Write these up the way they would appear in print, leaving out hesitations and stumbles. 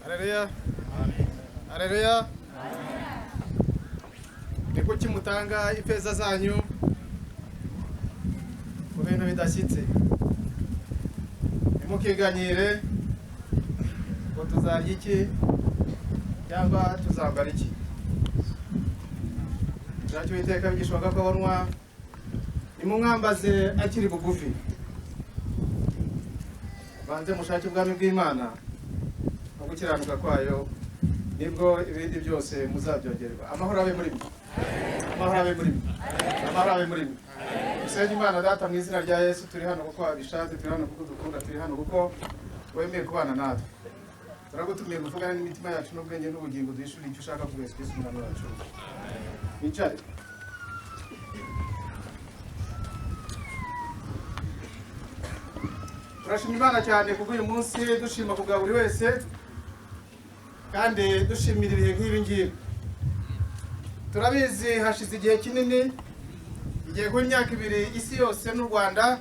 Haleluya. Haleluya. Ni kuki mutanga ifeza zanyu ku bintu bidashyitse? Nimukiganyire ngo tuzarya iki cyangwa tuzambara iki. Ntacyo Uwiteka bigishwaga ko abonwa nimumwambaze akiri bugufi. Banze mushake ubwami bw'Imana no gukiranuka kwayo, nibwo ibindi byose muzabyongerwa. Amahoro abe muri mwe. Amahoro abe muri mwe. Amahoro abe muri mwe. Usenge Imana Data mu izina rya Yesu, turi hano kuko abishatse, turi hano kuko dukunda, turi hano kuko wemeye kubana natwe. Turagutumiye kuvugana n'imitima yacu n'ubwenge n'ubugingo, duhishurire icyo ushaka kuvuga Yesu Umwami wacu. Bicare. Turashima Imana cyane kuko uyu munsi dushima kuga buri wese kandi dushimira ibihe nk'ibi ngibi. Turabizi hashize igihe kinini, igihe nk'imyaka 2 isi yose n'u Rwanda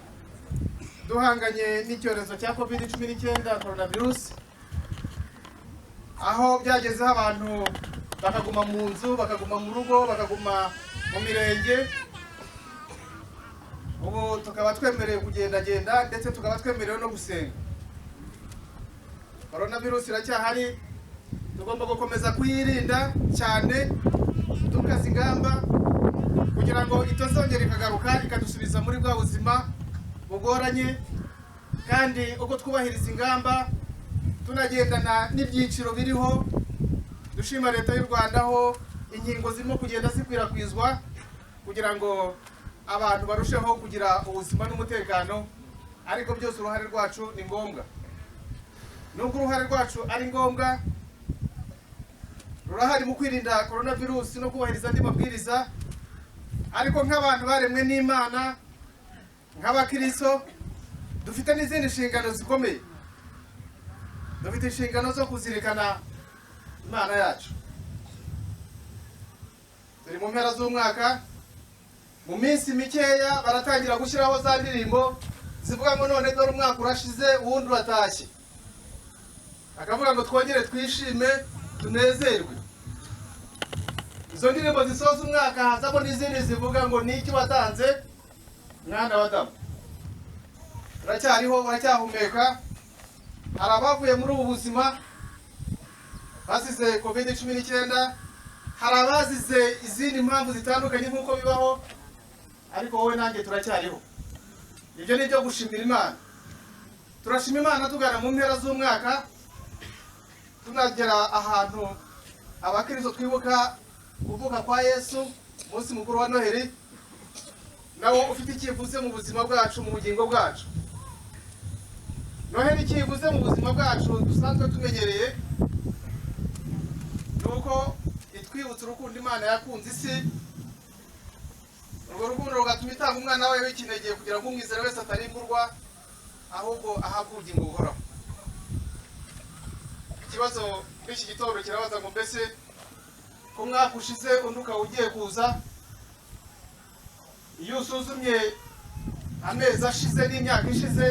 duhanganye n'icyorezo cya COVID-19 coronavirus, aho byagezeho abantu bakaguma mu nzu, bakaguma mu rugo, bakaguma mu mirenge. Ubu tukaba twemerewe kugendagenda ndetse tukaba twemerewe no gusenga. Coronavirus iracyahari, tugomba gukomeza kuyirinda cyane, tukaza ingamba kugira ngo itazongera ikagaruka ikadusubiza muri bwa buzima bugoranye. Kandi uko twubahiriza ingamba tunagendana n'ibyiciro biriho, dushima leta y'u Rwanda aho inkingo zirimo kugenda zikwirakwizwa kugira ngo abantu barusheho kugira ubuzima n'umutekano. Ariko byose uruhare rwacu ni ngombwa. Nubwo uruhare rwacu ari ngombwa, rurahari mu kwirinda coronavirus no kubahiriza andi mabwiriza. Ariko nk'abantu baremwe n'Imana, nk'abakristo, dufite n'izindi nshingano zikomeye. Dufite inshingano zo kuzirikana Imana yacu. Turi mu mpera z'umwaka, mu minsi mikeya baratangira gushyiraho za ndirimbo zivuga ngo none dore umwaka urashize uwundi uratashye. Akavuga ngo twongere twishime tunezerwe. Izo ndirimbo zisoza umwaka hazamo n'izindi zivuga ngo niki watanze mwana wa Adamu. Turacyariho, baracyahumeka. Hari abavuye muri ubu buzima basize COVID-19, hari abazize izindi mpamvu zitandukanye nk'uko bibaho, ariko wowe nanjye turacyariho. Ibyo ni byo gushimira Imana. Turashima Imana tugana mu mpera z'umwaka, tunagera ahantu abakristo twibuka kuvuka kwa Yesu, umunsi mukuru wa Noheli, nawo ufite ikivuze mu buzima bwacu, mu bugingo bwacu. Noheli ikivuze mu buzima bwacu dusanzwe tumenyereye, nuko itwibutsa urukundo Imana yakunze isi. Urwo rukundo rugatuma itanga umwana wawe w'ikinege kugira ngo umwizera wese atarimburwa, ahubwo ahabwe ubugingo buhoraho. Ikibazo n'iki gitondo kirabaza ngo mbese ko umwaka ushize undi ukaba ugiye kuza, iyo usuzumye amezi ashize n'imyaka ishize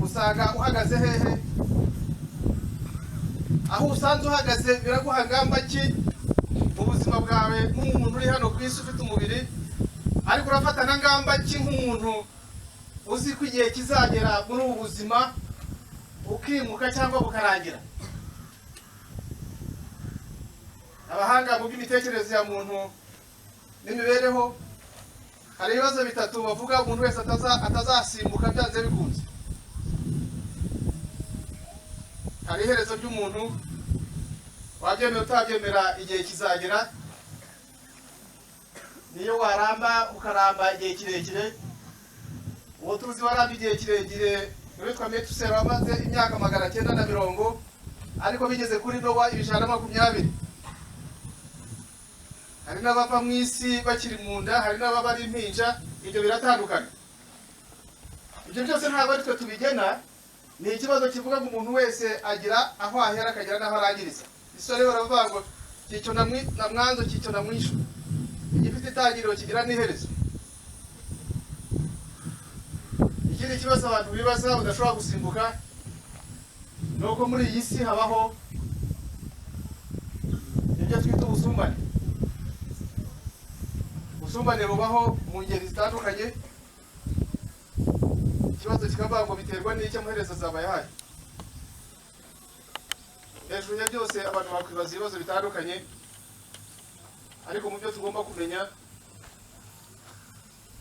usanga uhagaze hehe? Aho usanze uhagaze biraguha ngamba ki mu buzima bwawe nk'umuntu uri hano ku isi ufite umubiri? Ariko urafata na ngamba ki nk'umuntu uzi ko igihe kizagera muri ubu buzima ukimuka cyangwa bukarangira? Abahanga mu by'imitekerereze ya muntu n'imibereho hari ibibazo bitatu bavuga umuntu wese atazasimbuka byanze bikunze. Hari iherezo ry'umuntu, wabyemera utabyemera igihe kizagera. Niyo waramba ukaramba igihe kirekire, uwo tuzi waramba igihe kirekire witwa Metusela wamaze imyaka 990, ariko bigeze kuri Nowa 120. Hari n'abava mu isi bakiri mu nda, hari n'ababa ari impinja. Ibyo biratandukanye. Ibyo byose ntabwo ari twe tubigena, ni ikibazo kivuga ngo umuntu wese agira aho ahera akagira n'aho arangiriza. Isore baravuga ngo cyico na mwanzo cyico na mwisho, igifite itangiriro kigira n'iherezo. Ikindi kibazo abantu bibaza udashobora gusimbuka nuko muri iyi si habaho ibyo twita ubusumbane. Ubusumbane bubaho mu ngeri zitandukanye. Ikibazo kikavuga ngo biterwa n'icyo amaherezo azabaye hayo. Hejuru ya byose abantu bakwibaza ibibazo bitandukanye, ariko mu byo tugomba kumenya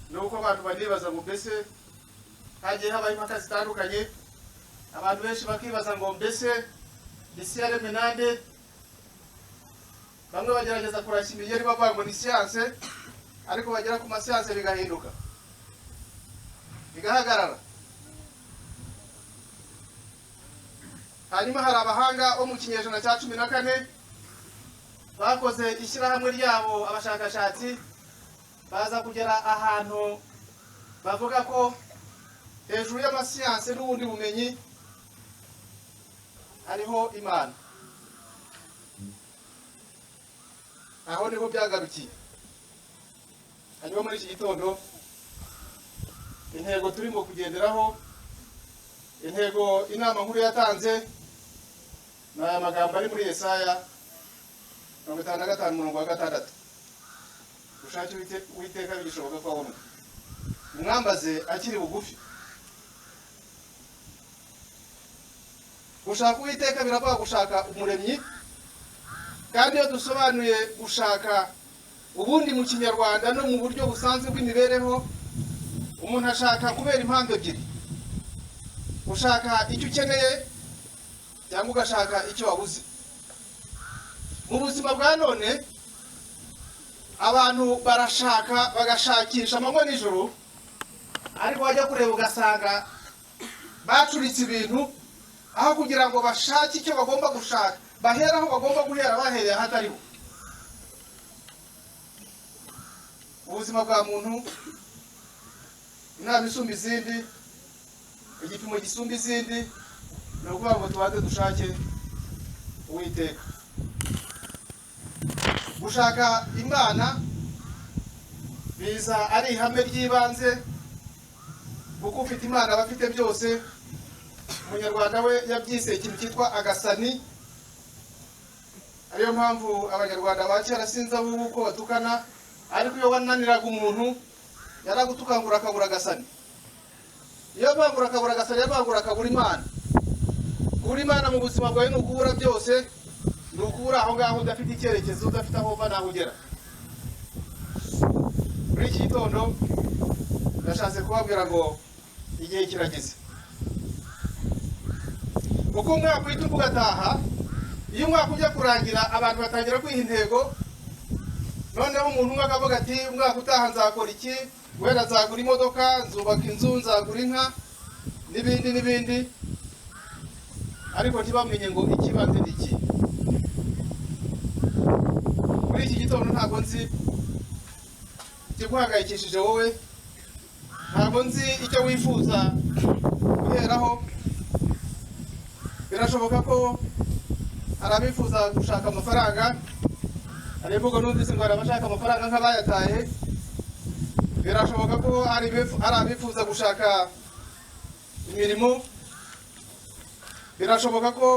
ni uko abantu banibaza ngo mbese hagiye habaho impaka zitandukanye. Abantu benshi bakibaza ngo mbese isi yaremwe nande. Bamwe bagerageza kurashya imigeri bavuga ngo ni siyanse, ariko bagera ku masiyanse bigahinduka, bigahagarara. Hanyuma hari abahanga bo mu kinyejana cya 14 bakoze ishyirahamwe ryabo, abashakashatsi baza kugera ahantu bavuga ko hejuru y'amasiyanse n'ubundi bumenyi hariho Imana. Aho niho byagarukiye. Hanyuma muri iki gitondo intego turimo kugenderaho, intego inama nkuru yatanze na aya magambo ari muri Yesaya 55:6. Ushake Uwiteka bigishoboka ko abona, mwambaze akiri bugufi. Gushaka Uwiteka biravuga gushaka umuremyi, kandi iyo dusobanuye gushaka ubundi mu Kinyarwanda no mu buryo busanzwe bw'imibereho, umuntu ashaka kubera impamvu ebyiri: ushaka icyo ukeneye cyangwa ugashaka icyo wabuze. Mu buzima bwa none abantu barashaka bagashakisha amanywa n'ijoro, ariko wajya kureba ugasanga bacuritse ibintu, aho kugira ngo bashake icyo bagomba gushaka bahera aho bagomba guhera bahereye ahatariho. Ubuzima bwa muntu inama isumba izindi, igipimo gisumba izindi, ni ukuvuga ngo tubanze dushake Uwiteka. Gushaka Imana biza ari ihame ry'ibanze, kuko ufite Imana aba afite byose. Umunyarwanda we yabyise ikintu cyitwa agasani. Ariyo mpamvu abanyarwanda ba kera sinzi abo uko batukana, ariko iyo wananiraga umuntu yaragutukangura akabura agasani. Iyo bangura akabura agasani, yabangura akabura Imana. Kubura Imana mu buzima bwawe ni ukubura byose, ni ukubura aho ngaho udafite icyerekezo, udafite aho uva naho ugera. Muri iki gitondo ndashatse kubabwira ngo igihe kirageze. Uko umwaka uhita ugataha, iyo umwaka ujya kurangira abantu batangira kwiha intego. Noneho umuntu umwe akavuga ati umwaka utaha nzakora iki, wenda nzagura imodoka, nzubaka inzu, nzagura inka n'ibindi n'ibindi, ariko ntibamenye ngo ikibanze ni iki. Muri iki gitondo ntabwo nzi ikiguhangayikishije wowe, ntabwo nzi icyo wifuza guheraho. Birashoboka ko hari abifuza gushaka amafaranga, hari imvugo numvise ngo hari abashaka amafaranga nk'abayataye. Birashoboka ko hari abifuza gushaka imirimo. Birashoboka ko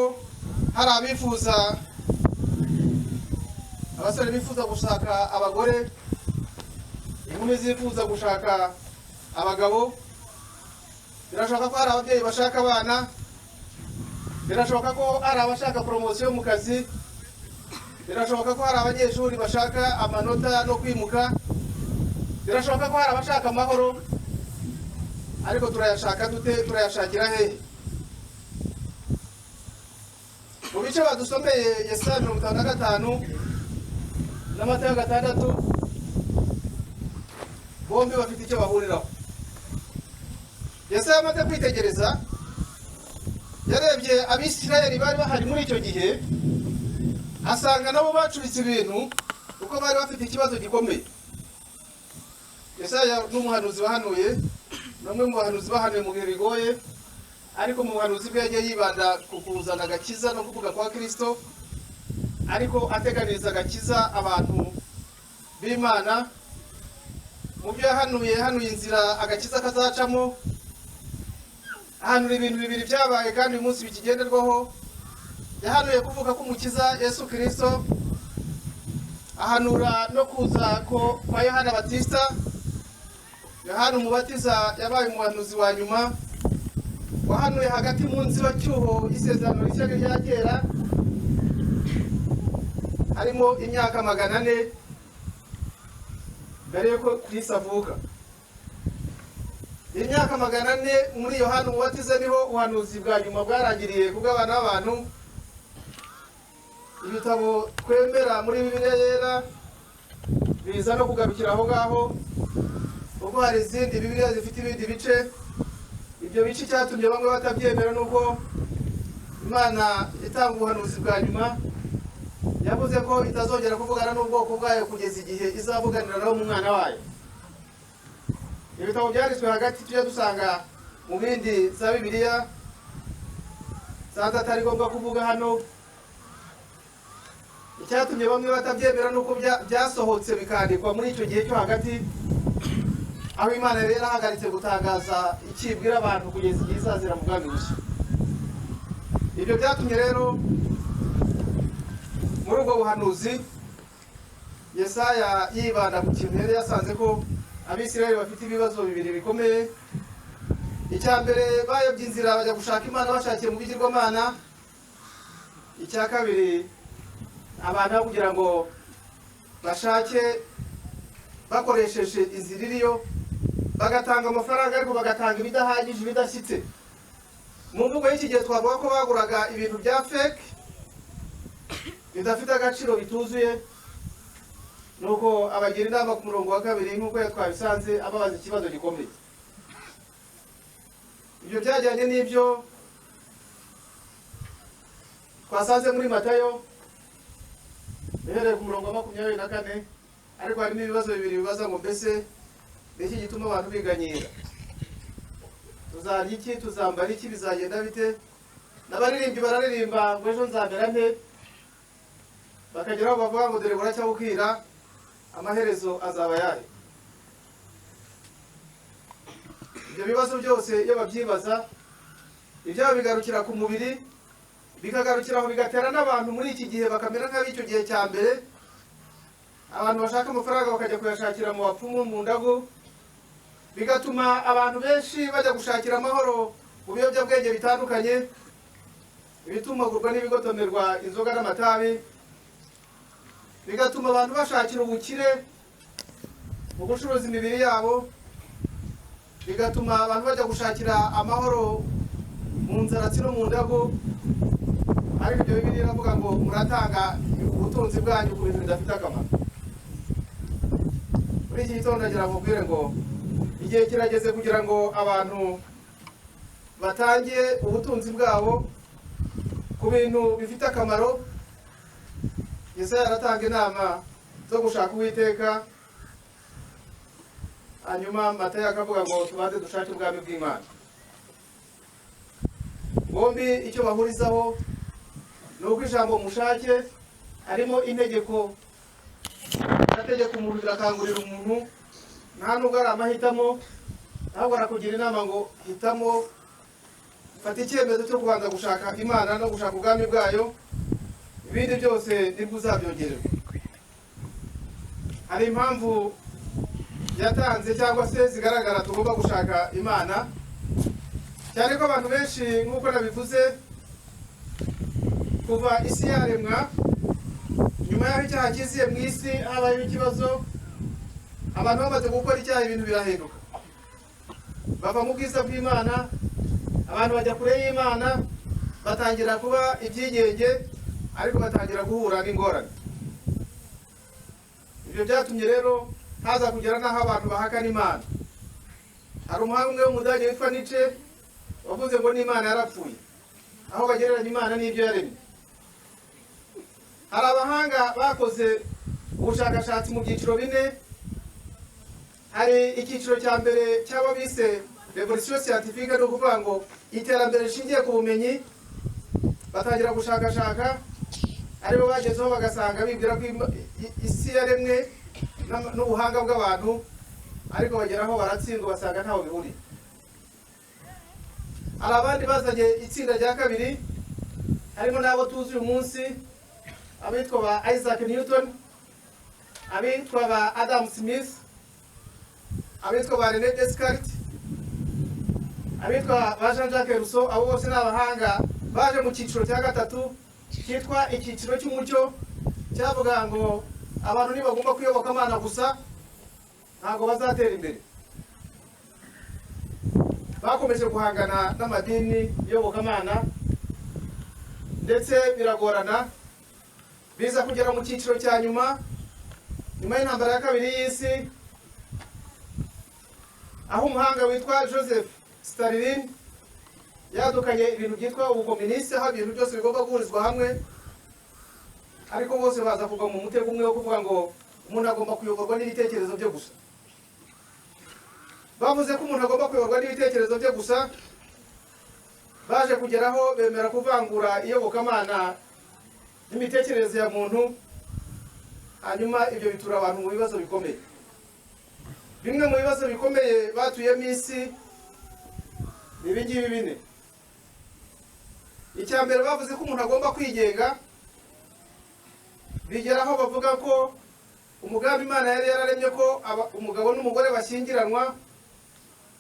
hari abifuza, abasore bifuza gushaka abagore, inkumi zifuza gushaka abagabo. Birashoboka ko hari ababyeyi bashaka abana. Birashoboka ko hari abashaka promosiyo mu kazi. Birashoboka ko hari abanyeshuri bashaka amanota no kwimuka. Birashoboka ko hari abashaka amahoro, ariko turayashaka dute? Turayashakira hehe? Mu bice badusomeye Yesaya 55 na Matayo 6, bombi bafite icyo bahuriraho. Yesaya amaze kwitegereza, yarebye Abisirayeli bari bahari muri icyo gihe, asanga nabo bacuritse ibintu, kuko bari bafite ikibazo gikomeye. Yesaya n'umuhanuzi wahanuye, n'umwe mu bahanuzi bahanuye mu bihe bigoye, ariko mu buhanuzi bwe yagiye yibanda ku kuzana agakiza no kuvuga kwa Kristo, ariko ateganiriza agakiza abantu b'Imana. Mu byo yahanuye inzira agakiza kazacamo, ahanura ibintu bibiri byabaye kandi uyu munsi bikigenderwaho. Yahanuye kuvuga ko umukiza Yesu Kristo, ahanura no kuza kwa Yohana Batista. Yohana umubatiza yabaye umuhanuzi wa nyuma, wahanuye hagati mu nzibacyuho isezerano rishya rya kera, harimo imyaka 400 mbere yuko Kristo avuka. Imyaka 400 muri Yohana umubatiza niho ubuhanuzi bwa nyuma bwarangiriye kubw'abana b'abantu. Ibitabo twemera muri Bibiliya yera biza no kugarukira aho ngaho, kuko hari izindi Bibiliya zifite ibindi bice. Ibyo bice cyatumye bamwe batabyemera, nuko Imana itanga ubuhanuzi bwa nyuma yavuze ko itazongera kuvugana n'ubwoko bwayo kugeza igihe izavuganira nabo mu mwana wayo. Ibitabo byanditswe hagati tujya dusanga mu bindi za Bibiliya sanza atari ngombwa kuvuga hano. Icyatumye bamwe batabyemera nuko byasohotse bikandikwa muri icyo gihe cyo hagati, aho Imana rero ahagaritse gutangaza ikibwira abantu kugeza igihe izazira mu bwami bushya. Ibyo byatumye rero muri ubwo buhanuzi Yesaya yibanda ku kintu yari yasanze ko Abisirayeli bafite ibibazo bibiri bikomeye. Icya mbere, bayobye inzira bajya gushaka Imana bashakiye mu bigirwamana. Icya kabiri, abantu kugira ngo bashake bakoresheje inzira iriyo, bagatanga amafaranga ariko bagatanga ibidahagije, ibidashyitse. Mu mvugo y'iki gihe twavuga ko baguraga ibintu bya fake bidafite agaciro, bituzuye. Nuko abagira inama ku murongo wa 2 nk'uko twabisanze, ababaza ikibazo gikomeye. Ibyo byajyanye n'ibyo twasanze muri Matayo uhereye ku murongo wa 24, ariko harimo ibibazo bibiri bibaza ngo mbese niki gituma abantu biganyira? Tuzarya iki? Tuzambara iki? Bizagenda bite? N'abaririmbyi bararirimba ngo ejo nzamera nte, bakageraho bavuga ngo dore buracya bukira, amaherezo azaba yahe? Ibyo bibazo byose iyo babyibaza, ibyabo bigarukira ku mubiri, bikagarukiraho bigatera n'abantu muri iki gihe bakamera nk'ab'icyo gihe cya mbere. Abantu bashaka amafaranga bakajya kuyashakira mu bapfumu, mu ndago, bigatuma abantu benshi bajya gushakira amahoro mu biyobyabwenge bitandukanye, ibitumagurwa n'ibigotomerwa inzoga n'amatabi, bigatuma abantu bashakira ubukire mu gucuruza imibiri yabo, bigatuma abantu bajya gushakira amahoro mu nzaratsi no mu ndago. Ariko ibyo Bibiliya iravuga ngo muratanga ubutunzi bwanyu ku bintu bidafite akamaro. Muri iki gitondo nagira ngo mbwire ngo igihe kirageze kugira ngo abantu batangiye ubutunzi bwabo ku bintu bifite akamaro. Yesaya aratanga inama zo gushaka Uwiteka, hanyuma Matayo akavuga ngo tubanze dushake ubwami bw'Imana. Bombi icyo bahurizaho ni uko ijambo mushake harimo integeko. Ategeka umuntu birakangurira umuntu, nta nubwo ari amahitamo, ahubwo arakugira inama ngo hitamo, fata icyemezo cyo kubanza gushaka Imana no gushaka ubwami bwayo, ibindi byose nibwo uzabyongererwa. Hari impamvu yatanze cyangwa se zigaragara tugomba gushaka Imana, cyane ko abantu benshi nk'uko nabivuze, kuva isi yaremwa, nyuma y'aho icyaha kiziye mu isi habayeho ikibazo, abantu bamaze gukora icyaha ibintu birahinduka, bava mu bwiza bw'Imana, abantu bajya kure y'Imana, batangira kuba ibyigenge, ariko batangira guhura n'ingorane. Ibyo byatumye rero haza kugera n'aho abantu bahakana Imana. Hari umuhanga umwe w'Umudage witwa Nietzsche wavuze ngo n'Imana yarapfuye, aho bagereranya Imana n'ibyo yaremye. Hari abahanga bakoze ubushakashatsi mu byiciro 4. Hari icyiciro cya mbere cy'abo bise revolution scientifique, no kuvuga ngo iterambere rishingiye ku bumenyi. Batangira gushakashaka, aribo bagezeho bagasanga bibwira ko isi yaremwe n'ubuhanga bw'abantu, ariko bageraho baratsindwa basanga ntaho bihuriye. hari abandi bazanye itsinda rya kabiri, harimo n'abo tuzi uyu munsi, abitwa ba Isaac Newton, abitwa ba Adam Smith, abitwa ba René Descartes, abitwa ba Jean-Jacques Rousseau. Abo bose ni abahanga baje mu cyiciro cya gatatu cyitwa icyiciro cy'umucyo, cyavuga ngo abantu ntibagomba kuyoboka Imana gusa, ntabwo bazatera imbere. Bakomeje guhangana n'amadini yobokamana ndetse biragorana, biza kugera mu cyiciro cya nyuma y'intambara ya kabiri y'isi, aho umuhanga witwa Joseph Stalin yadukanye ibintu byitwa ubukomunisiti, aho ibintu byose bigomba guhurizwa hamwe, ariko bose baza kugwa mu mutego umwe wo kuvuga ngo umuntu agomba kuyoborwa n'ibitekerezo bye gusa. Bavuze ko umuntu agomba kuyoborwa n'ibitekerezo bye gusa, baje kugeraho bemera kuvangura iyobokamana n'imitekerereze ya muntu, hanyuma ibyo bitura abantu mu bibazo bikomeye. Bimwe mu bibazo bikomeye batuyemo isi ni ibi ngibi bine. Icya mbere, bavuze ko umuntu agomba kwigenga, bigeraho bavuga ko umugambi Imana yari yararemye ko umugabo n'umugore bashyingiranwa,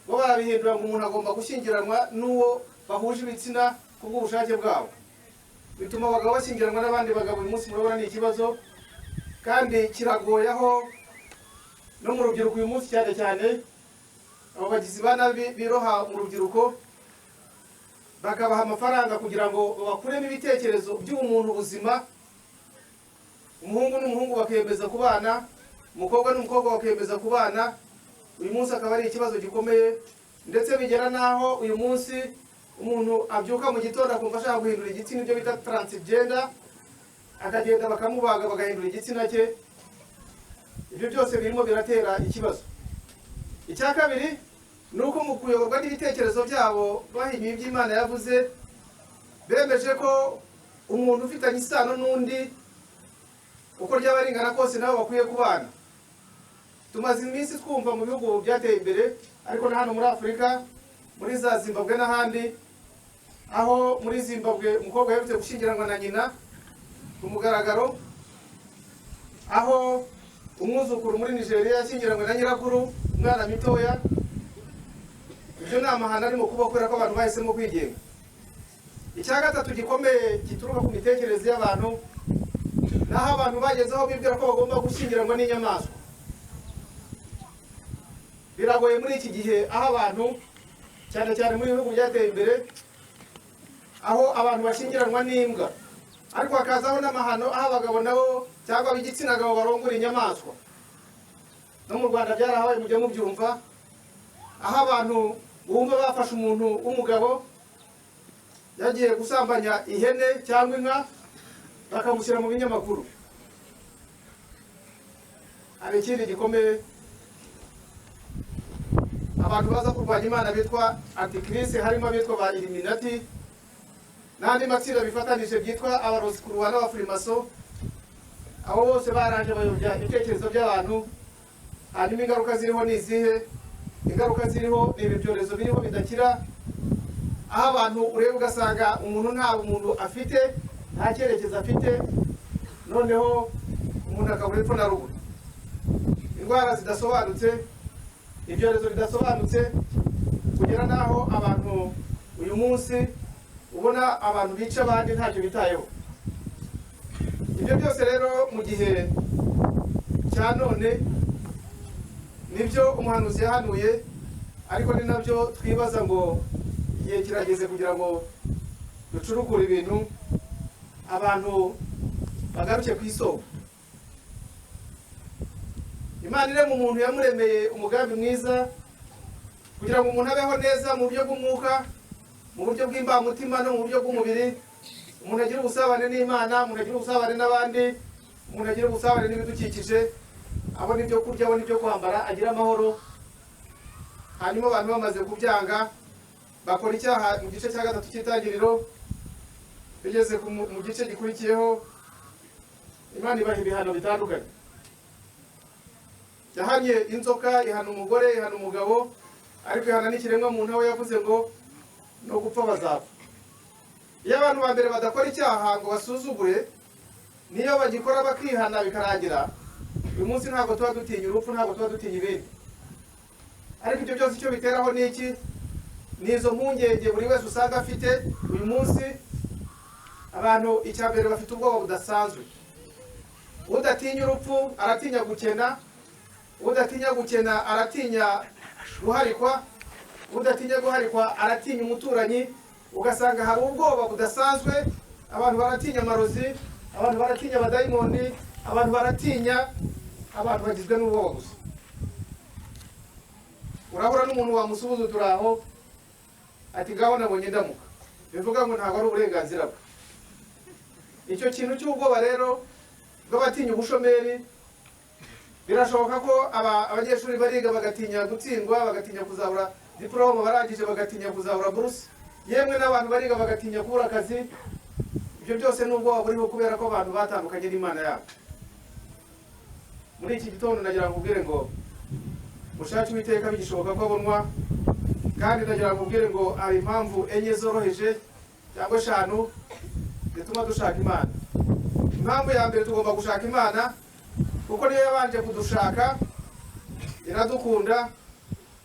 bo barabihindura ngo umuntu agomba gushyingiranwa n'uwo bahuje ibitsina ku bw'ubushake bwabo. Bituma abagabo bashyingiranwa n'abandi bagabo. Uyu munsi murabona ni ikibazo, kandi kiragoye, aho no mu rubyiruko uyu munsi cyane cyane abo bagizi ba nabi biroha mu rubyiruko, bakabaha amafaranga kugira ngo bakuremo ibitekerezo by'umuntu buzima. Umuhungu n'umuhungu bakiyemeza kubana, umukobwa n'umukobwa bakiyemeza kubana. Uyu munsi akaba ari ikibazo gikomeye, ndetse bigera naho uyu munsi umuntu abyuka mu gitondo akumva ashaka guhindura igitsina, ibyo bita transgender, akagenda bakamubaga bagahindura igitsina cye. Ibyo byose birimo biratera ikibazo. Icya kabiri ni uko mu kuyoborwa n'ibitekerezo byabo bahinyuye ibyo Imana yavuze, bemeje ko umuntu ufitanye isano n'undi uko ryaba ringana kose nabo bakwiye kubana. Tumaze iminsi twumva mu bihugu byateye imbere, ariko na hano muri Afurika, muri za Zimbabwe n'ahandi, aho muri Zimbabwe umukobwa yaherutse gushyingiranwa na nyina ku mugaragaro, aho umwuzukuru muri Nigeria yashyingiranywe na nyirakuru, umwana mitoya. Ibyo ni amahano arimo kuba kubera ko abantu bahisemo kwigenga. Icya gatatu gikomeye gituruka ku mitekerereze y'abantu, naho abantu bagezeho bibwira ko bagomba gushyingiranwa n'inyamaswa. Biragoye muri iki gihe, aho abantu cyane cyane muri bihugu byateye imbere, aho abantu bashyingiranwa n'imbwa, ariko hakazaho n'amahano aho abagabo nabo cyangwa ab'igitsina gabo barongora inyamaswa. No mu Rwanda byarahabaye, mujye mubyumva, aho abantu bumva bafashe umuntu w'umugabo yagiye gusambanya ihene cyangwa inka, bakamushyira mu binyamakuru. Hari ikindi gikomeye, abantu baza kurwanya Imana bitwa Antikristo, harimo abitwa ba Illuminati n'andi matsinda bifatanije byitwa abarozi kurwa n'abafurimaso. Abo bose baraje bayobya ibitekerezo by'abantu. Hanyuma ingaruka ziriho ni izihe? Ingaruka ziriho ni ibyorezo biriho bidakira, aho abantu ureba ugasanga umuntu nta muntu afite, nta cyerekezo afite, noneho umuntu akabura epfo na ruguru. Indwara zidasobanutse, ibyorezo bidasobanutse, kugera naho abantu uyu munsi ubona abantu bica abandi ntacyo bitayeho. Ibyo byose rero mu gihe cya none nibyo umuhanuzi yahanuye, ariko ni nabyo twibaza ngo igihe kirageze kugira ngo ducurukure ibintu, abantu bagaruke ku isoko. Imana irema umuntu yamuremeye umugambi mwiza kugira ngo umuntu abeho neza mu buryo bw'umwuka, mu buryo bw'imbamutima no mu buryo bw'umubiri. Umuntu agira ubusabane n'Imana, umuntu agira ubusabane n'abandi, umuntu agira ubusabane n'ibidukikije, abona ibyo kurya, abona ibyo kwambara, agira amahoro. Hanyuma abantu bamaze kubyanga bakora icyaha mu gice cya gatatu cy'itangiriro, bigeze mu gice gikurikiyeho Imana ibaha ibihano bitandukanye. Yahanye inzoka, ihana umugore, ihana umugabo, ariko ihana n'ikiremwa muntu, aho yavuze ngo no gupfa bazapfa. Iyo abantu ba mbere badakora icyaha ngo basuzugure, niyo bagikora bakihana bikarangira, uyu munsi ntabwo tuba dutinya urupfu, ntabwo tuba dutinya ibindi. Ariko ibyo byose icyo biteraho ni iki? Ni izo mpungenge buri wese usanga afite. Uyu munsi abantu icya mbere bafite ubwoba budasanzwe. Udatinya urupfu aratinya gukena, udatinya gukena aratinya guharikwa, udatinya guharikwa aratinya umuturanyi. Ugasanga hari ubwoba budasanzwe, abantu baratinya amarozi, abantu baratinya abadayimoni, abantu baratinya, abantu bagizwe n'ubwoba gusa. Urahura n'umuntu wamusuhuza turaho ati ngaho nabonye ndamuka, bivuga ngo ntabwo ari uburenganzira bwe. Icyo kintu cy'ubwoba rero bw'abatinya ubushomeri, birashoboka ko abanyeshuri bariga bagatinya gutsindwa, bagatinya kuzabura diplome, barangije bagatinya kuzabura buruse, yemwe n'abantu bariga bagatinya kubura akazi. Ibyo byose ni ubwoba buriho kubera ko abantu batandukanye n'Imana yabo. Muri iki gitondo nagira ngo ubwire ngo mushake Uwiteka bigishoboka ko abonwa, kandi nagira ngo ubwire ngo hari impamvu enye zoroheje cyangwa 5 zituma dushaka Imana. Impamvu ya mbere, tugomba gushaka Imana kuko niyo yabanje kudushaka, iradukunda,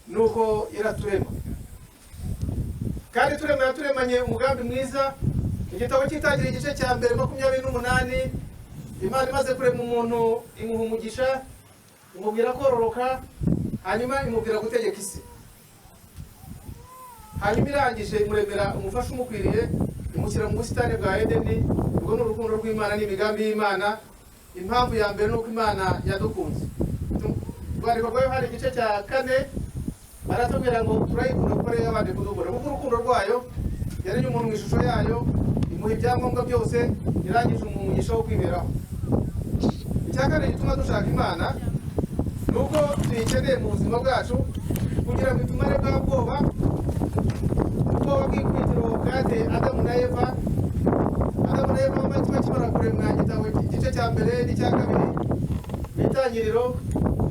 nuko iraturema. Kandi yaturemanye umugambi mwiza. Igitabo cy'Itangiriro igice cya mbere 28, Imana imaze kurema umuntu imuha umugisha, imubwira kororoka, hanyuma imubwira gutegeka isi. Hanyuma irangije imuremera umufasha umukwiriye, imushyira mu busitani bwa Edeni. Ubwo ni urukundo rw'Imana n'imigambi y'Imana. Impamvu ya mbere nuko Imana yadukunze. Rwandiko rwa Yohana igice cya 4 baratubwira ngo turayikunda kuko ariyo yabanje kudukunda. Kuko urukundo rwayo, yaremye umuntu mu ishusho yayo, imuha ibyangombwa byose, irangije umugisha wo kwiberaho. Icya kabiri gituma dushaka Imana nuko tuyikeneye mu buzima bwacu, kugira ngo itumare bwa bwoba, ubwoba bw'ikubitiro bwateye Adamu na Eva. Adamu na Eva bakimara kuremwa, igitabo igice cya mbere n'icya kabiri n'Itangiriro,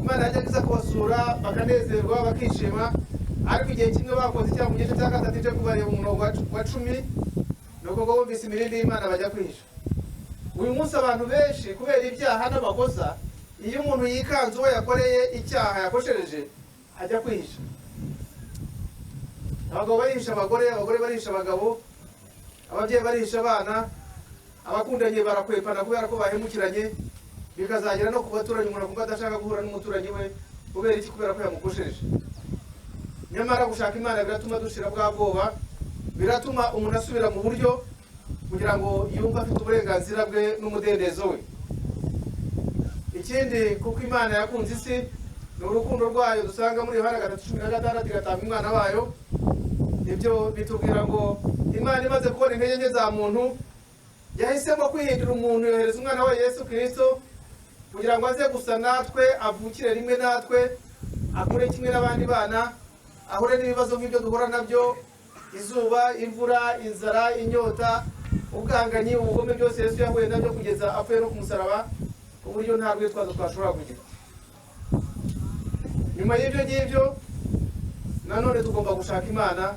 Imana yajyaga kubasura bakanezerwa bakishima. Ariko igihe kimwe bakoze icyaha mu gice cya 3 cyo kubareba umurongo wa 10, nuko ngo bumvise imirindi y'Imana bajya kwihisha. Uyu munsi abantu benshi kubera ibyaha n'amakosa, iyo umuntu yikanze uwo yakoreye icyaha yakoshereje, ajya kwihisha. Abagabo barihisha abagore, abagore barihisha abagabo, ababyeyi barihisha abana, abakundanye barakwepana kubera ko bahemukiranye, bikazagera no kubaturanyi, umuntu akumva adashaka guhura n'umuturanyi we kubera iki? Kubera ko yamukoshereje. Nyamara gushaka Imana biratuma dushira bwa bwoba, biratuma umuntu asubira mu buryo, kugira ngo yumve afite uburenganzira bwe n'umudendezo we. Ikindi, kuko Imana yakunze isi, ni urukundo rwayo dusanga muri Yohana 3:16 igatanga umwana wayo. Ibyo bitubwira ngo Imana imaze kubona intege nke za muntu, yahisemo kwihindura umuntu, yohereza umwana wa Yesu Kristo kugira ngo aze gusa natwe, avukire rimwe natwe, akure kimwe n'abandi bana, ahure n'ibibazo nk'ibyo duhura nabyo: izuba, imvura, inzara, inyota, ubwanganyi, ubugome, byose Yesu yahuye nabyo kugeza apfuye no ku musaraba, ku buryo nta rwitwazo twashobora kugira. Nyuma y'ibyo ngibyo nanone tugomba gushaka Imana,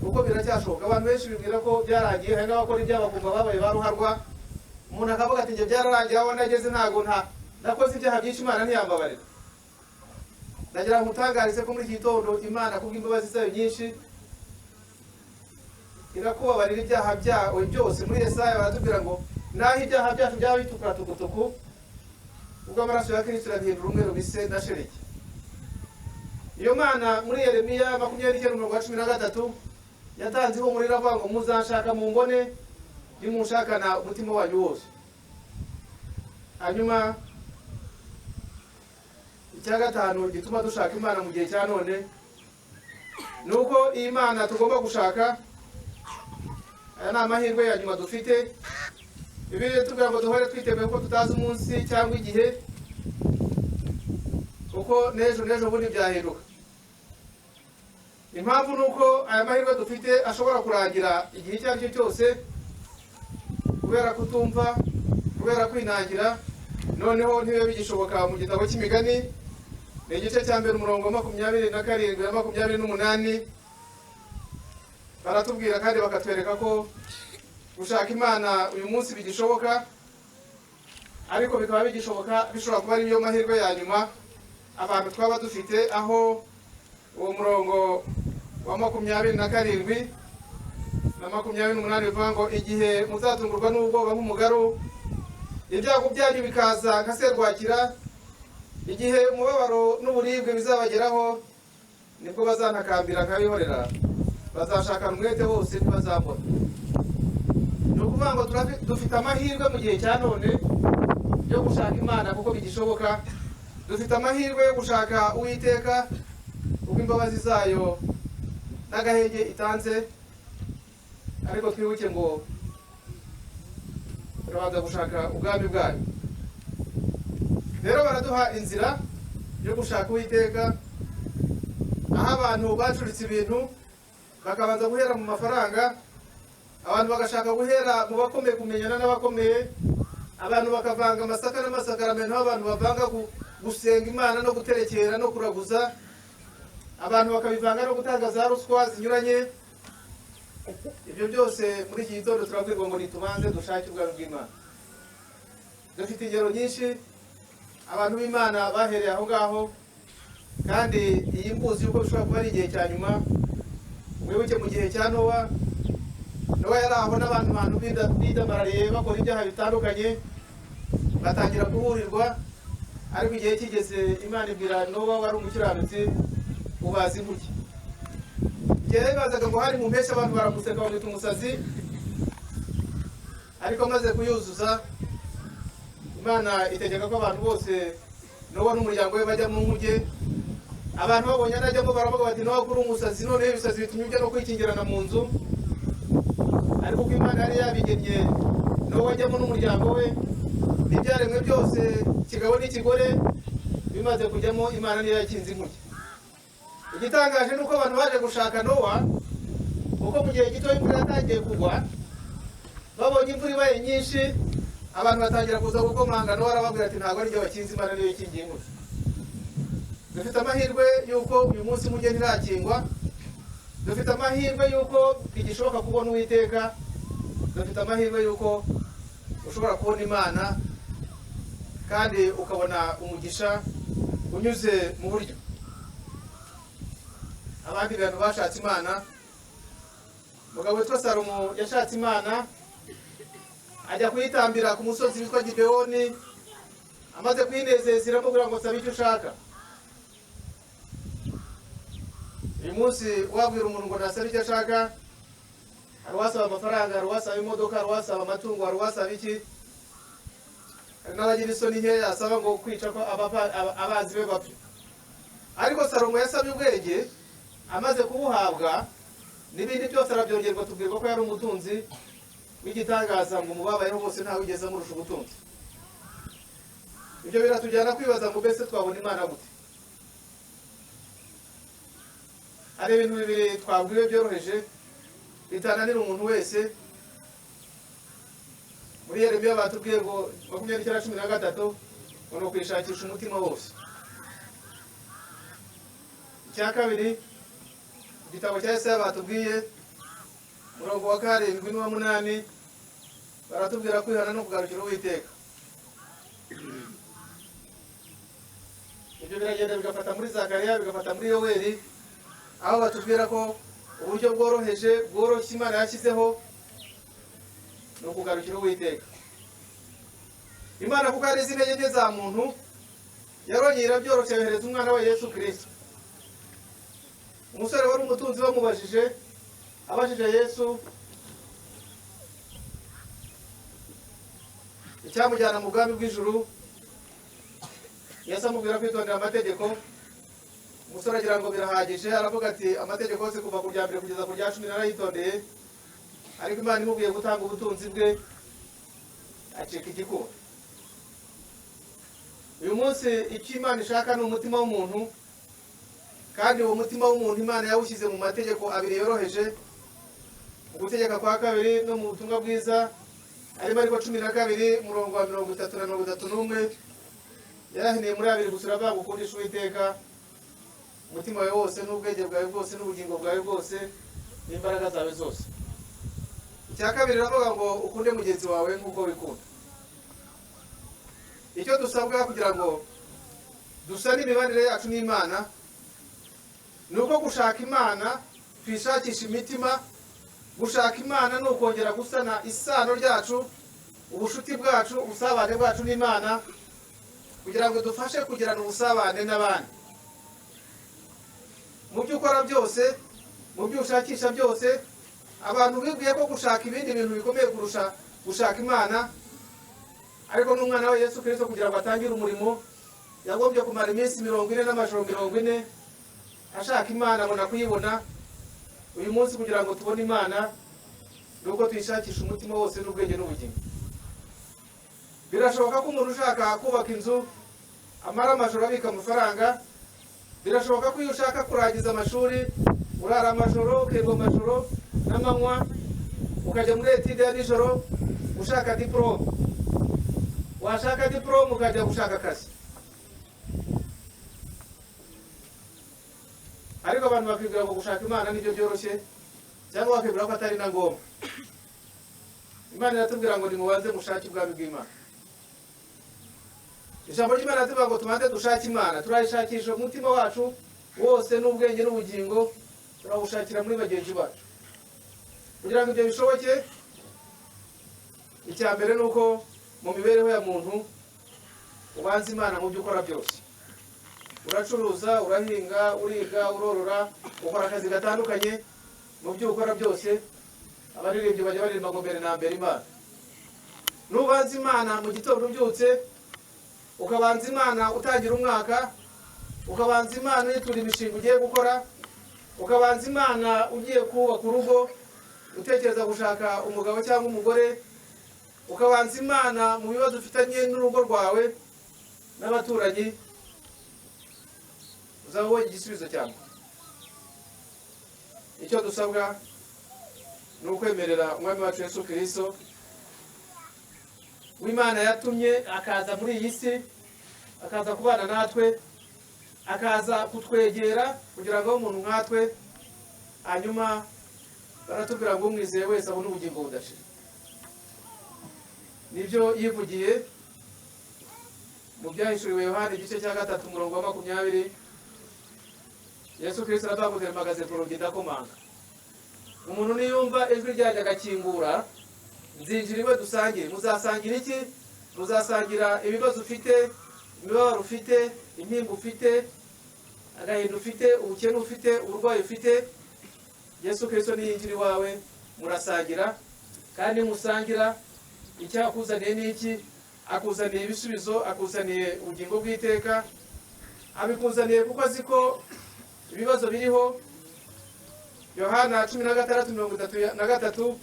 kuko biracyashoboka. Abantu benshi bibwira ko byarangiye, hari n'abakora ibyaha bakumva babaye baruharwa. Umuntu akavuga ati njye byararangiye, aho nageze ntago nakoze ibyaha byinshi, Imana ntiyambabarira. Ndagira ngo utangarize ko muri iki gitondo Imana kubw'imbabazi zayo nyinshi irakubabarira ibyaha byawe byose. Muri Yesaya baratubwira ngo naho ibyaha byacu byaba bitukura tukutuku, ubwo amaraso ya Kristo arabihindura umweru bise na shereki. Iyo Mana muri Yeremiya 29:13 yatanzeho umuriro avuga ngo muzanshaka mu mbone, nimunshakana umutima wanyu wose. Hanyuma icya gatanu gituma dushaka Imana mu gihe cya none, nuko iyi Mana tugomba gushaka, aya ni amahirwe ya nyuma dufite. Bibiliya itubwira ngo duhore twiteguye ko tutazi umunsi cyangwa igihe, kuko n'ejo bundi byahinduka. Impamvu nuko aya mahirwe dufite ashobora kurangira igihe icyo ari cyo cyose, kubera kutumva, kubera kwinangira. Noneho ntibibe bigishoboka mu gitabo cy'Imigani, ni igice cya mbere umurongo 27 na 28, baratubwira kandi bakatwereka ko gushaka Imana uyu munsi bigishoboka, ariko bikaba bigishoboka bishobora kuba ari yo mahirwe ya nyuma abantu twaba dufite, aho uwo murongo wa 27 na 28 bivuga ngo igihe muzatungurwa n'ubwoba nk'umugaru, ibyago byanyu bikaza nka serwakira, igihe umubabaro n'uburibwe bizabageraho, nibwo bazantakambira nkabihorera, bazashakana umwete wose ntibazambona. Ni ukuvuga ngo dufite amahirwe mu gihe cya none yo gushaka Imana kuko bigishoboka, dufite amahirwe yo gushaka Uwiteka kuko imbabazi zayo n'agahenge itanze, ariko twibuke ngo turabanza gushaka ubwami bwayo. Rero baraduha inzira yo gushaka Uwiteka, aho abantu bacuritse ibintu bakabanza guhera mu mafaranga, abantu bagashaka guhera mu bakomeye kumenyana n'abakomeye, abantu bakavanga amasaka n'amasakaramentu, aho abantu bavanga gusenga Imana no guterekera no kuraguza, abantu bakabivanga no gutanga za ruswa zinyuranye. Ibyo byose muri iki gitondo turabwirwa ngo nitubanze dushake ubwami bw'Imana. Dufite ingero nyinshi abantu b'Imana bahereye aho ngaho, kandi iyi mbuzi yuko bishobora kuba ari igihe cya nyuma. Mwibuke mu gihe cya Nowa yari aho n'abantu bidamarariye bakora ibyaha bitandukanye, batangira kuburirwa, ariko igihe kigeze Imana ibwira Nowa wari umukiranutsi, ubaza inkuge. Igihe bibazaga ngo hari mu mpeshyi abantu baramuseka bamwita umusazi, ariko amaze kuyuzuza Imana itegeka ko abantu bose Nowa n'umuryango we bajya mu nkuge. Abantu babonye anajyamo baravuga bati Nowa kuri umusazi, none ibisazi bitumye ujya no kwikingirana mu nzu. Ariko uko Imana yari yabigennye Nowa ajyamo n'umuryango we, ibyaremwe byose kigabo n'ikigore bimaze kujyamo, Imana niyo yakinze inkuge. Igitangaje nuko abantu baje gushaka Nowa, kuko mu gihe gito imvura yatangiye kugwa, babonye imvura ibaye nyinshi, abantu batangira kuza gukomanga. Nowa arababwira ati ntabwo ari byo bakinze, Imana niyo ikingiye inkuge. Dufite amahirwe yuko uyu munsi mujye ntirakingwa, dufite amahirwe yuko bigishoboka kubona Uwiteka, dufite amahirwe yuko ushobora kubona Imana kandi ukabona umugisha unyuze mu buryo. Abandi bantu bashatse Imana, umugabo witwa Salomo yashatse Imana, ajya kuyitambira ku musozi witwa Gibewoni. Amaze kwinezeza iramubwira ngo saba icyo ushaka. Uyu munsi wabwira umuntu ngo nasaba icyo ashaka, hari uwasaba amafaranga, hari uwasaba imodoka, hari uwasaba amatungo, hari uwasaba iki. Hari n'abagira isoni nkeya asaba ngo kwica ko abazi be bapfa. Ariko Salomo yasabye ubwenge, amaze kubuhabwa n'ibindi byose arabyongerwa. Tubwirwa ko yari umutunzi w'igitangaza, ngo umubabayeho bose ntawe ugeze amurusha ubutunzi. Ibyo biratujyana kwibaza ngo mbese twabona Imana gute? Hari ibintu bibiri twabwiwe byoroheje bitananira umuntu wese. Muri Yeremiya batubwiye ngo 29:13 ngo no kwishakisha umutima wose. Icya kabiri, igitabo cya Yesaya batubwiye murongo wa 7 n'uwa 8, baratubwira kwihana no kugarukira Uwiteka. Ibyo biragenda bigafata muri Zakariya, bigafata muri Yoweri, aho batubwira ko uburyo bworoheje bworoshye Imana yashyizeho no kugarukira Uwiteka. Imana kuko ari izintege nke za muntu, yarongera byoroshye yohereza umwana we Yesu Kristo. Umusore wari umutunzi bamubajije, abajije Yesu icyamujyana mu bwami bw'ijuru. Yesu amubwira kwitondera amategeko. Umusore agira ngo birahagije, aravuga ati amategeko yose kuva ku rya mbere kugeza ku rya 10 narayitondeye. Ariko Imana imubwiye gutanga ubutunzi bwe, acika igikuba. Uyu munsi icyo Imana ishaka ni umutima w'umuntu, kandi uwo mutima w'umuntu Imana yawushyize mu mategeko abiri yoroheje, ugutegeka kwa 2 no mu butumwa bwiza, ari Mariko 12 murongo wa 30 na 31. Yarahiniye muri abiri gusura banga ukundisha Uwiteka umutima wawe wose n'ubwenge bwawe bwose n'ubugingo bwawe bwose n'imbaraga zawe zose. Icya kabiri ravuga ngo ukunde mugenzi wawe nk'uko wikunda. Icyo dusabwa kugira ngo dusane imibanire yacu n'Imana nuko gushaka Imana twishakisha imitima. Gushaka Imana no kongera gusana isano ryacu, ubushuti bwacu, ubusabane bwacu n'Imana kugira ngo dufashe kugirana ubusabane n'abandi. Mu byo ukora byose, mu byo ushakisha byose, abantu bibwiye ko gushaka ibindi bintu bikomeye kurusha gushaka Imana, ariko n'umwana wa Yesu Kristo kugira ngo atangire umurimo yagombye kumara iminsi 40 n'amajoro 40 ashaka Imana abona kuyibona. Uyu munsi kugira ngo tubone Imana nuko tuyishakisha umutima wose n'ubwenge n'ubugingo. Birashoboka ko umuntu ushaka kubaka inzu amara amajoro abika amafaranga. Birashoboka ko iyo ushaka kurangiza amashuri urara amajoro, ukirwa amajoro n'amanywa, ukajya muri etide ya nijoro ushaka diplome. Washaka diplome ukajya gushaka akazi. Ariko abantu bakibwira ngo gushaka Imana nibyo byoroshye, cyangwa bakibwira ko atari na ngombwa. Imana iratubwira ngo nimubanze mushake ubwami bw'Imana. Ijambo ry'Imana rivuga ngo tubanze dushake Imana, turayishakisha umutima wacu wose n'ubwenge n'ubugingo, turawushakira muri bagenzi bacu. Kugira ngo ibyo bishoboke, icya mbere nuko mu mibereho ya muntu ubanza Imana mu byo ukora byose. Uracuruza, urahinga, uriga, urorora, ukora akazi gatandukanye. Mu byo ukora byose abaririmbyi bajya baririmba ngo mbere na mbere Imana. Nubanza Imana mu gitondo ubyutse, ukabanza Imana utangira umwaka, ukabanza Imana uyitura imishinga ugiye gukora, ukabanza Imana ugiye kubaka urugo, utekereza gushaka umugabo cyangwa umugore, ukabanza Imana mu bibazo ufitanye n'urugo rwawe n'abaturanyi, uzaba igisubizo cyawe. Icyo dusabwa ni ukwemerera umwami wacu Yesu Kristo w'Imana yatumye akaza muri iyi si, akaza kubana natwe, akaza kutwegera kugira ngo umuntu nkatwe, hanyuma baratubwira ngo umwizeye wese abone ubugingo budashira. Nibyo yivugiye mu byahishuriwe Yohana igice cya 3 umurongo wa 20. Yesu Kristo aravuga mpagaze ku rugi ndakomanga. Umuntu niyumva ijwi ryanjye agakingura, nzinjira iwe dusangire. Muzasangira iki? Muzasangira ibibazo ufite, imibabaro ufite, intimba ufite, agahinda ufite, ubukene ufite, uburwayi ufite. Yesu Kristo niyinjira iwawe murasangira, kandi musangira icyakuzaniye n'iki? Akuzaniye ibisubizo, akuzaniye ubugingo bw'iteka, abikuzaniye kuko azi ko ibibazo biriho. Yohana 16:33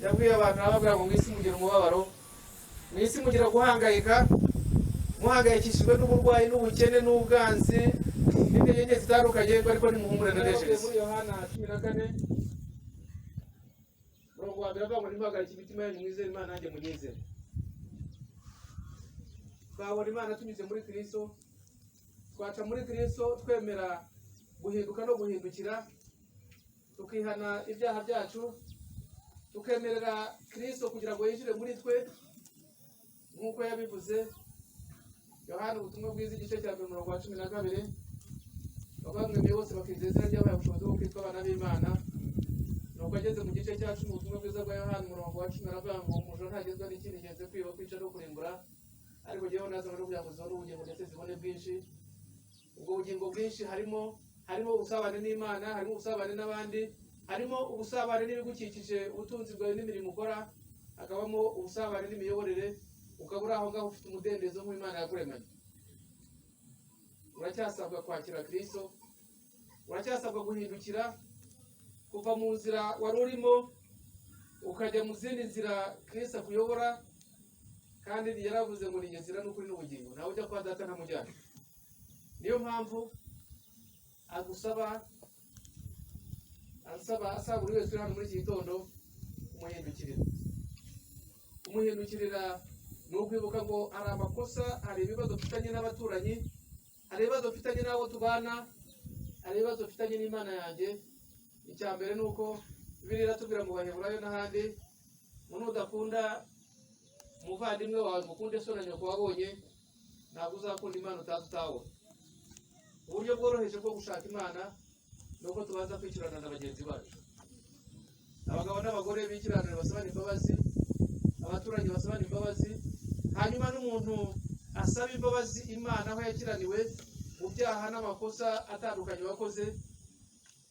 yabwiye abantu ababwira ngo mwisi mugira umubabaro, mwisi mugira guhangayika, muhangayikishijwe n'uburwayi n'ubukene n'ubwanzi n'intege nke zitandukanye, ariko nimuhumure ndaneshereza. Muri Yohana 14 umurongo wa 1 avuga ngo nimuhagarike imitima yanyu mwizere Imana nanjye munyizere. Twabona Imana tunyuze muri Kristo, twaca muri Kristo twemera guhinduka no guhindukira, tukihana ibyaha byacu, tukemerera Kristo kugira ngo yinjire muri twe nk'uko yabivuze. Yohana ubutumwa bwiza igice cya 12 bavuga ngo bose bakizeza izina ry'abaye ubushobozi bwo kwitwa abana b'Imana. Nuko ageze mu gice cya 10 ubutumwa bwiza bwa Yohana umurongo wa 10 aravuga ngo umujura ntagezwa n'ikindi genze kwiba, kwica no kurimbura, ariko jyewe naza no kugira ngo zibone ubugingo ndetse zibone bwinshi. Ubwo bugingo bwinshi harimo ubusabane n'Imana, harimo ubusabane n'abandi, harimo ubusabane n'ibigukikije, ubutunzi bwawe n'imirimo ukora, hakabamo ubusabane n'imiyoborere. Ukabura aho ngaho ufite umudendezo nk'Imana yakuremanye. Uracyasabwa kwakira Kristo, uracyasabwa guhindukira kuva mu nzira wari urimo ukajya mu zindi nzira Kristo akuyobora. Kandi yaravuze ngo ni nzira n'ukuri n'ubugingo, nawe ujya kwa Data ntamujyana. Niyo mpamvu asaba buri wese hano muri iki gitondo umuhindukirira ni ukwibuka ngo hari amakosa, hari ibibazo ufitanye n'abaturanyi, hari ibibazo ufitanye n'abo tubana, hari ibibazo ufitanye n'Imana yanjye. icya mbere nuko Bibiliya iratubwira mu Baheburayo n'ahandi umuntu udakunda umuvandimwe wawe mukunde so na nyoko wabonye ntabwo uzakunda Imana utazi utabona. Uburyo bworoheje bwo gushaka Imana nuko tubanza kwikirana na bagenzi bacu. Abagabo n'abagore bikiranira basabana imbabazi, abaturanyi basabana imbabazi, hanyuma n'umuntu asaba imbabazi Imana aho yakiraniwe mu byaha n'amakosa atandukanye wakoze,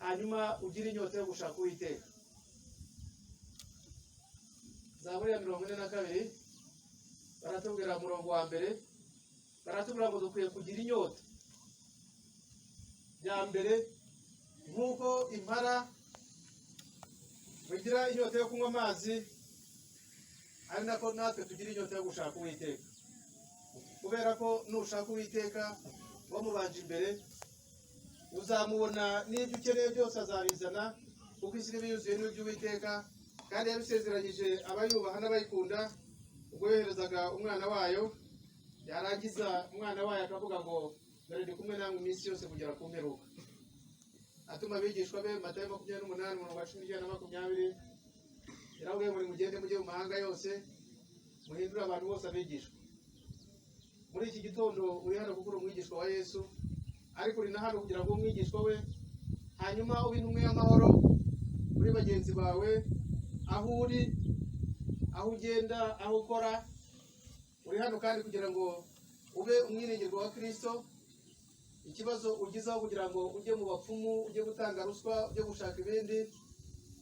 hanyuma ugira inyota yo gushaka Uwiteka. Zaburi ya 42 baratubwira murongo wa mbere, baratubwira ngo dukwiye kugira inyota ya mbere nk'uko impara mugira inyota yo kunywa amazi, ari nako natwe tugira inyota yo gushaka Uwiteka. Kubera ko nushaka Uwiteka wamubanje imbere uzamubona n'ibyo ukeneye byose azabizana, kuko isi iba yuzuye n'iby'Uwiteka, kandi yabisezeranyije abayubaha n'abayikunda ubwo yoherezaga umwana wayo. Yarangiza umwana wayo akavuga ngo dore ndi kumwe namwe iminsi yose kugera ku mperuka. Atuma abigishwa be Matayo 28:19-20 yarabwiye muri mugende mujye mu mahanga yose muhindure abantu bose abigishwa. Muri iki gitondo uri hano kuko uri umwigishwa wa Yesu, ariko uri na hano kugira ngo umwigishwa we hanyuma ube intumwa y'amahoro muri bagenzi bawe, aho uri, aho ugenda, aho ukora. Uri hano kandi kugira ngo ube umwiringirwa wa Kristo. Ikibazo ugizaho kugira ngo ujye mu bapfumu, ujye gutanga ruswa, ujye gushaka ibindi,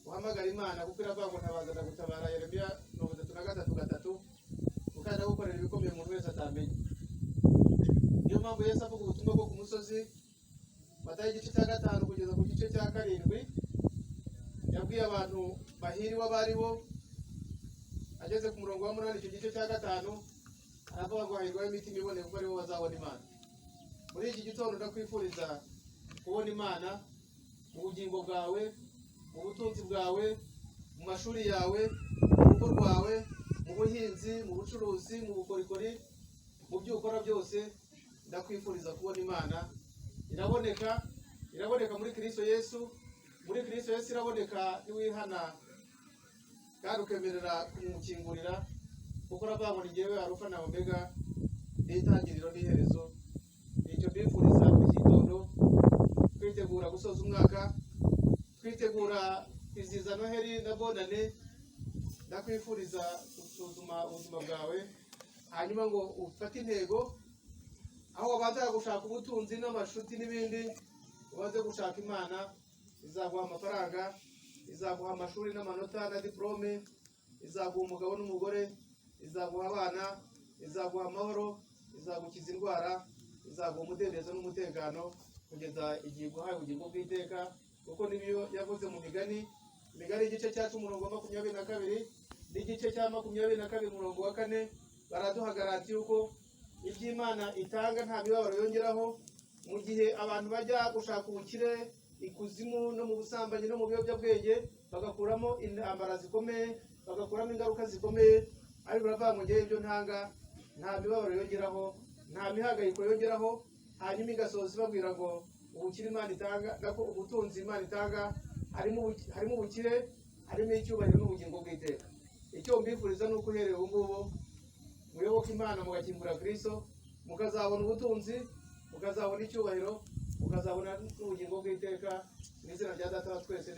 uhamagara Imana kuko iravuga ngo ntabazana gutabara. Yeremiya 33:3 ukanda gukorera ibikomeye umuntu wese atamenye. Niyo mpamvu Yesu avuga ubutumwa bwo ku musozi, Matayo 5 kugeza ku 7 yabwiye abantu bahiriwe abari bo. Ageze ku murongo wa 8 icyo gice cya 5 aravuga ngo hahirwa imitima iboneye kuko aribo bazabona Imana. Muri iki gitondo ndakwifuriza kubona Imana mu bugingo bwawe, mu butunzi bwawe, mu mashuri yawe, mu rugo rwawe, mu buhinzi, mu bucuruzi, mu bukorikori, mu byo ukora byose. Ndakwifuriza kubona Imana. Iraboneka muri Kristo Yesu. Muri Kristo Yesu iraboneka niwihana kandi ukemerera kumukingurira, kuko uravuga ngo ni jyewe Alpha na Omega, n'itangiriro n'iherezo. Nicyo mbifuriza mu gitondo, twitegura gusoza umwaka, twitegura kwizihiza Noheli na Bonane. Ndakwifuriza gusuzuma ubuzima bwawe, hanyuma ngo ufate intego aho wabanza gushaka ubutunzi n'amashuti n'ibindi, ubanze gushaka Imana. Izaguha amafaranga, izaguha amashuri n'amanota na diplome, izaguha umugabo n'umugore, izaguha abana, izaguha amahoro, izagukiza indwara, izaguha umudendezo n'umutekano kugeza igihe guhaye ubugingo bw'iteka. Kuko nibyo yavuze mu Migani igice cya 10:22 n'igice cya 22:4 baraduhagarati yuko iby'Imana itanga nta mibabaro yongeraho. Mu gihe abantu bajya gushaka ubukire ikuzimu no mu busambanyi no mu biyobyabwenge, bagakuramo intambara zikomeye, bagakuramo ingaruka zikomeye, ariko baravuga ngo ngewe ibyo ntanga nta mibabaro yongeraho, nta mihangayiko yongeraho. Hanyuma igasoza ibabwira ngo ubukire Imana itanga, nako ubutunzi Imana itanga harimo ubukire, harimo icyubahiro n'ubugingo bw'iteka. Icyo mbifuriza ni uko uhereye ubu ngubu muyoboke Imana, mugakingura Kristo, mukazabona ubutunzi, mukazabona icyubahiro, mukazabona n'ubugingo bw'iteka. Mu izina rya Data wa twese